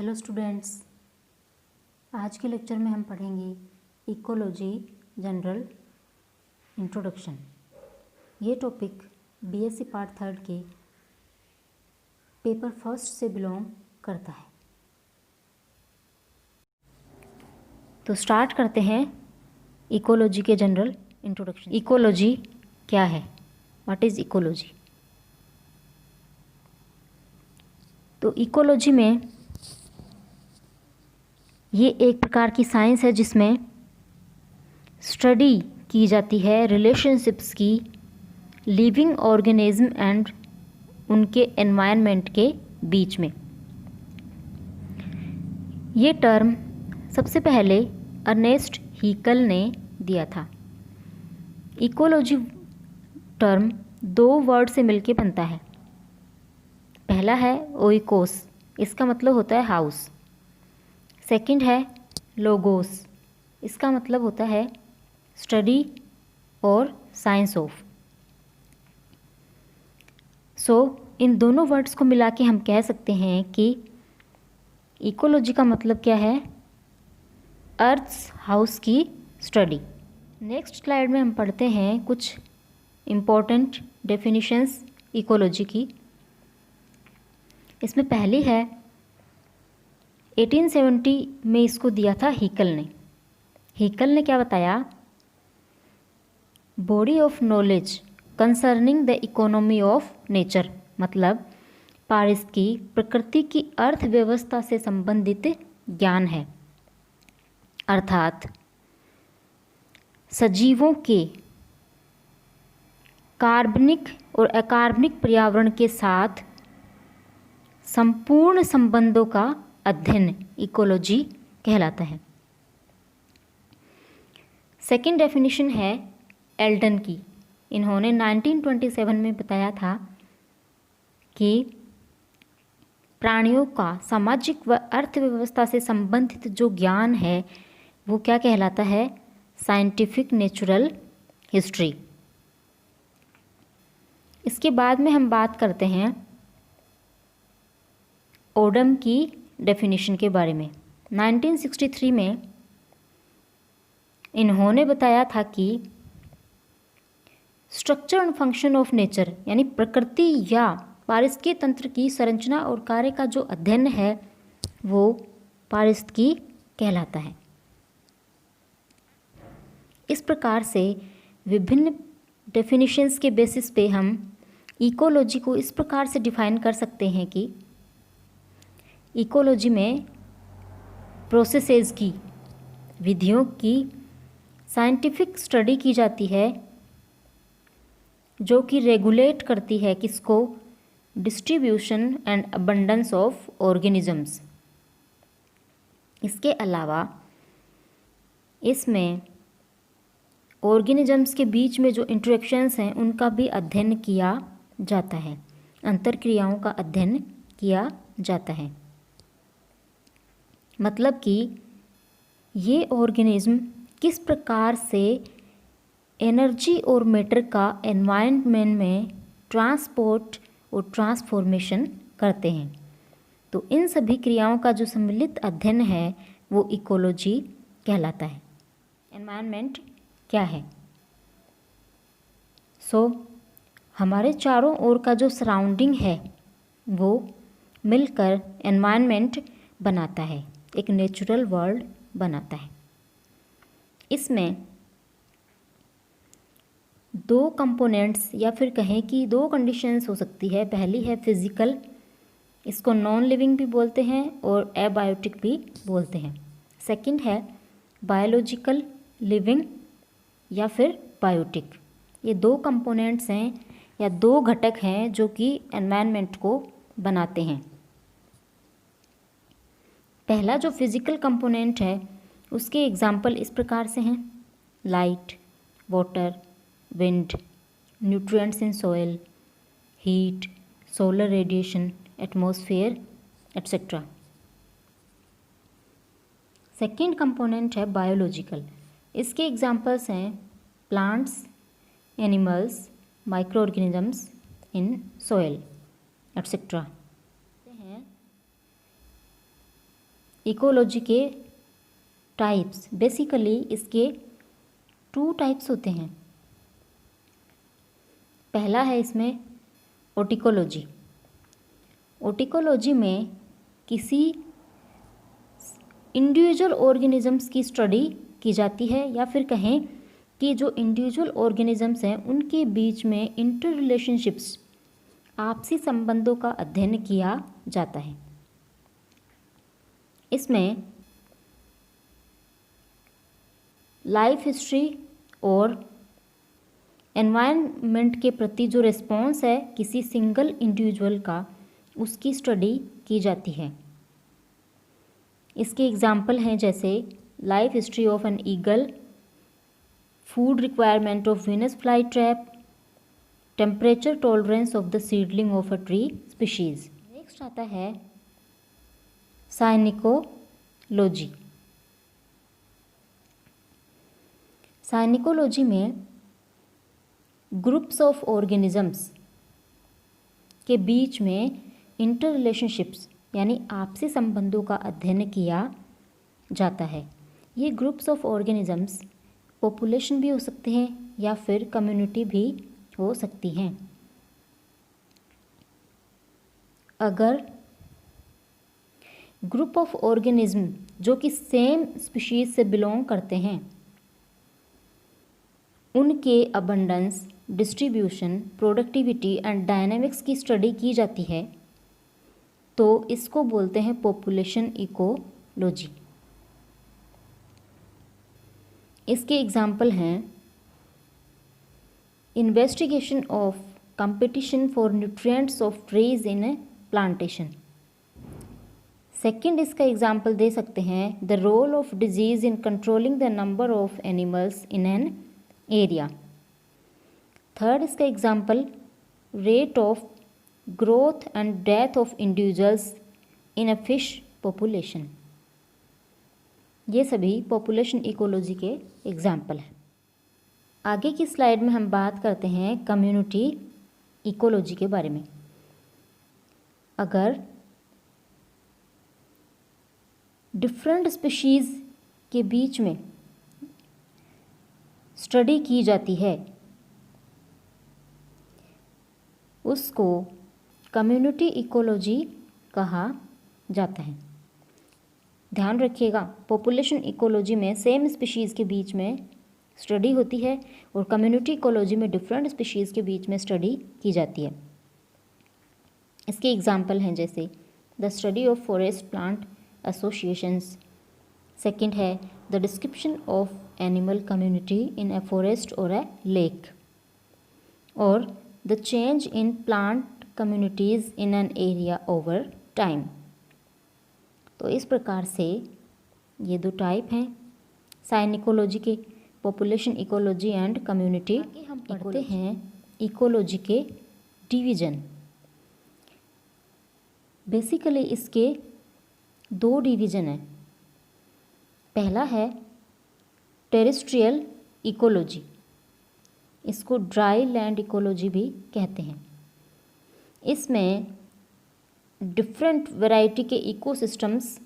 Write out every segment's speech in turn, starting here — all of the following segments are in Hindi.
हेलो स्टूडेंट्स, आज के लेक्चर में हम पढ़ेंगे इकोलॉजी जनरल इंट्रोडक्शन। ये टॉपिक बीएससी पार्ट 3 के पेपर फर्स्ट से बिलोंग करता है। तो स्टार्ट करते हैं इकोलॉजी के जनरल इंट्रोडक्शन। इकोलॉजी क्या है? What is ecology? तो इकोलॉजी में ये एक प्रकार की साइंस है जिसमें स्टडी की जाती है रिलेशनशिप्स की लिविंग ऑर्गेनिज्म एंड उनके एनवायरनमेंट के बीच में। ये टर्म सबसे पहले अर्नेस्ट हीकल ने दिया था। इकोलॉजी टर्म दो वर्ड से मिलके बनता है। पहला है ओइकोस, इसका मतलब होता है हाउस। सेकंड है लोगोस, इसका मतलब होता है स्टडी और साइंस ऑफ। इन दोनों वर्ड्स को मिला के हम कह सकते हैं कि इकोलॉजी का मतलब क्या है? अर्थ्स हाउस की स्टडी। नेक्स्ट स्लाइड में हम पढ़ते हैं कुछ इम्पोर्टेंट डेफिनेशंस इकोलॉजी की। इसमें पहली है 1870 में इसको दिया था हीकल ने। हीकल ने क्या बताया? Body of knowledge concerning the economy of nature, मतलब पारिस्थितिकी प्रकृति की अर्थव्यवस्था से संबंधित ज्ञान है, अर्थात सजीवों के कार्बनिक और अकार्बनिक पर्यावरण के साथ संपूर्ण संबंधों का अध्ययन इकोलॉजी कहलाता है। सेकंड डेफिनेशन है एल्डन की। इन्होंने 1927 में बताया था कि प्राणियों का सामाजिक व अर्थव्यवस्था से संबंधित जो ज्ञान है वो क्या कहलाता है? Scientific natural history. इसके बाद में हम बात करते हैं ओडम की डेफिनेशन के बारे में। 1963 में इन्होंने बताया था कि structure and function of nature, यानी प्रकृति या पारिस्थितिकी तंत्र की संरचना और कार्य का जो अध्ययन है वो पारिस्थितिकी कहलाता है। इस प्रकार से विभिन्न डेफिनेशंस के बेसिस पे हम इकोलॉजी को इस प्रकार से डिफाइन कर सकते हैं कि इकोलॉजी में प्रोसेसेस की, विधियों की साइंटिफिक स्टडी की जाती है जो कि रेगुलेट करती है किसको? Distribution and abundance of organisms. इसके अलावा इसमें ऑर्गेनिजम्स के बीच में जो इंटरेक्शंस हैं उनका भी अध्ययन किया जाता है, अंतरक्रियाओं का अध्ययन किया जाता है। मतलब कि ये ऑर्गेनिज्म किस प्रकार से एनर्जी और मैटर का एनवायरनमेंट में ट्रांसपोर्ट और ट्रांसफॉर्मेशन करते हैं। तो इन सभी क्रियाओं का जो सम्मिलित अध्ययन है वो इकोलॉजी कहलाता है। एनवायरनमेंट क्या है? हमारे चारों ओर का जो सराउंडिंग है वो मिलकर एनवायरनमेंट बनाता है, एक नेचुरल वर्ल्ड बनाता है। इसमें दो कंपोनेंट्स या फिर कहें कि दो कंडीशंस हो सकती है। पहली है फिजिकल, इसको नॉन लिविंग भी बोलते हैं और एबायोटिक भी बोलते हैं। सेकंड है बायोलॉजिकल, लिविंग या फिर बायोटिक। ये दो कंपोनेंट्स हैं या दो घटक हैं जो कि एनवायरनमेंट को बनाते हैं। पहला जो फिजिकल कंपोनेंट है उसके एग्जाम्पल इस प्रकार से हैं: light, water, wind, nutrients in soil, heat, solar radiation, atmosphere etcetera. Second component है बायोलॉजिकल। इसके एग्जाम्पल्स हैं plants, animals, micro organisms in soil etcetera. Ecology के टाइप्स, बेसिकली इसके 2 टाइप्स होते हैं। पहला है इसमें ओटिकोलॉजी। ओटिकोलॉजी में किसी इंडिविजुअल ऑर्गेनिजम्स की स्टडी की जाती है, या फिर कहें कि जो इंडिविजुअल ऑर्गेनिजम्स हैं उनके बीच में इंटर रिलेशनशिप्स, आपसी संबंधों का अध्ययन किया जाता है। इसमें लाइफ हिस्ट्री और एनवायरनमेंट के प्रति जो रिस्पॉन्स है किसी सिंगल इंडिविजुअल का, उसकी स्टडी की जाती है। इसके एग्जाम्पल हैं जैसे life history of an eagle, food requirement of Venus fly trap, temperature tolerance of the seedling of a tree species. Next आता है साइनिकोलॉजी। साइनिकोलॉजी में ग्रुप्स ऑफ ऑर्गेनिजम्स के बीच में इंटर रिलेशनशिप्स यानी आपसी संबंधों का अध्ययन किया जाता है। ये ग्रुप्स ऑफ ऑर्गेनिजम्स पॉपुलेशन भी हो सकते हैं या फिर कम्युनिटी भी हो सकती हैं। अगर ग्रुप ऑफ ऑर्गेनिज्म जो कि सेम स्पीशीज से बिलोंग करते हैं, उनके abundance, distribution, productivity and dynamics की स्टडी की जाती है, तो इसको बोलते हैं पॉपुलेशन इकोलॉजी। इसके एग्जाम्पल हैं investigation of competition for nutrients of trees in a plantation. Second इसका एग्जाम्पल दे सकते हैं the role of disease in controlling the number of animals in an area. Third इसका example rate of growth and death of individuals in a fish population. ये सभी पॉपुलेशन इकोलॉजी के एग्जाम्पल हैं। आगे की स्लाइड में हम बात करते हैं कम्युनिटी इकोलॉजी के बारे में। अगर डिफरेंट स्पीशीज़ के बीच में स्टडी की जाती है, उसको कम्युनिटी इकोलॉजी कहा जाता है। ध्यान रखिएगा, पॉपुलेशन इकोलॉजी में सेम स्पीशीज़ के बीच में स्टडी होती है और कम्युनिटी इकोलॉजी में डिफरेंट स्पीशीज़ के बीच में स्टडी की जाती है। इसके एग्जाम्पल हैं जैसे the study of forest plant associations. Second है the description of animal community in a forest और ए लेक, और the change in plant communities in an area over time. तो इस प्रकार से ये 2 टाइप हैं साइनिकोलॉजी के, पॉपुलेशन इकोलॉजी एंड कम्युनिटी। हम पढ़ते हैं इकोलॉजी के डिवीज़न। बेसिकली इसके 2 डिवीज़न हैं। पहला है टेरेस्ट्रियल इकोलॉजी, इसको ड्राई लैंड इकोलॉजी भी कहते हैं। इसमें डिफरेंट वैरायटी के इकोसिस्टम्स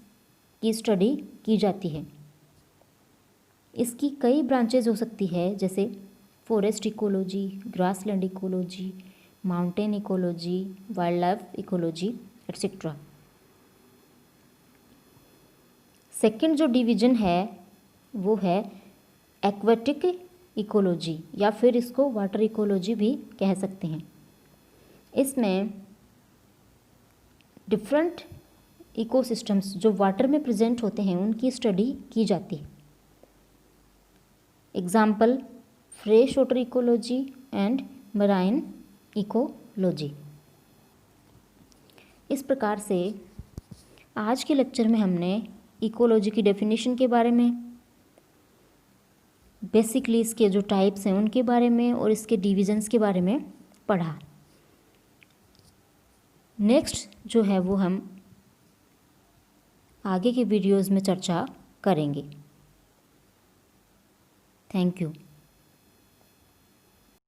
की स्टडी की जाती है। इसकी कई ब्रांचेज हो सकती है जैसे forest ecology, grassland ecology, mountain ecology, wild life ecology etcetera. Second जो डिवीज़न है वो है एक्वेटिक इकोलॉजी, या फिर इसको वाटर इकोलॉजी भी कह सकते हैं। इसमें डिफरेंट इकोसिस्टम्स जो वाटर में प्रेजेंट होते हैं उनकी स्टडी की जाती है। Example fresh water ecology and marine ecology. इस प्रकार से आज के लेक्चर में हमने इकोलॉजी की डेफिनेशन के बारे में, बेसिकली इसके जो टाइप्स हैं उनके बारे में और इसके डिविजन्स के बारे में पढ़ा। नेक्स्ट जो है वो हम आगे के वीडियोज़ में चर्चा करेंगे। Thank you.